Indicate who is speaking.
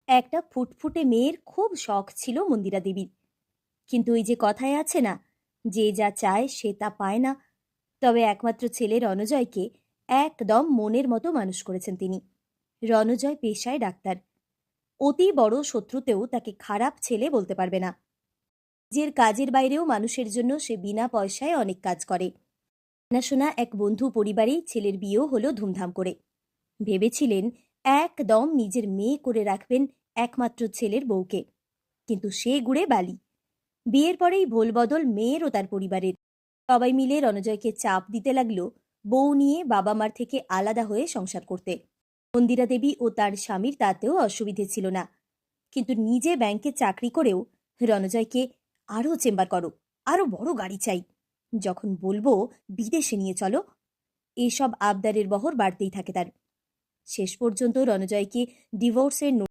Speaker 1: একটা ফুটফুটে মেয়ের খুব শখ ছিল মন্দিরা দেবীর। কিন্তু ওই যে কথায় আছে না, যে যা চায় সে তা পায় না। তবে একমাত্র ছেলে রণজয়কে একদম মনের মতো মানুষ করেছেন তিনি। রণজয় পেশায় ডাক্তার। অতি বড় শত্রুতেও তাকে খারাপ ছেলে বলতে পারবে না। নিজের কাজের বাইরেও মানুষের জন্য সে বিনা পয়সায় অনেক কাজ করে। জানাশোনা এক বন্ধু পরিবারেই ছেলের বিয়েও হলো ধুমধাম করে। ভেবেছিলেন একদম নিজের মেয়ে করে রাখবেন একমাত্র ছেলের বউকে, কিন্তু সে গুড়ে বালি। বিয়ের পরেই ভোলবদল মেয়ের ও তার পরিবারের। সবাই মিলে রণজয়কে চাপ দিতে লাগলো বউ নিয়ে বাবা মার থেকে আলাদা হয়ে সংসার করতে। মন্দিরা দেবী ও তার স্বামীর তাতেও অসুবিধে ছিল না, কিন্তু নিজে ব্যাংকে চাকরি করেও রণজয়কে আরও চেম্বার করো, আরো বড় গাড়ি চাই, যখন বলবো বিদেশে নিয়ে চলো, এসব আবদারের বহর বাড়তেই থাকে তার। শেষ পর্যন্ত রণজয়কে ডিভোর্সের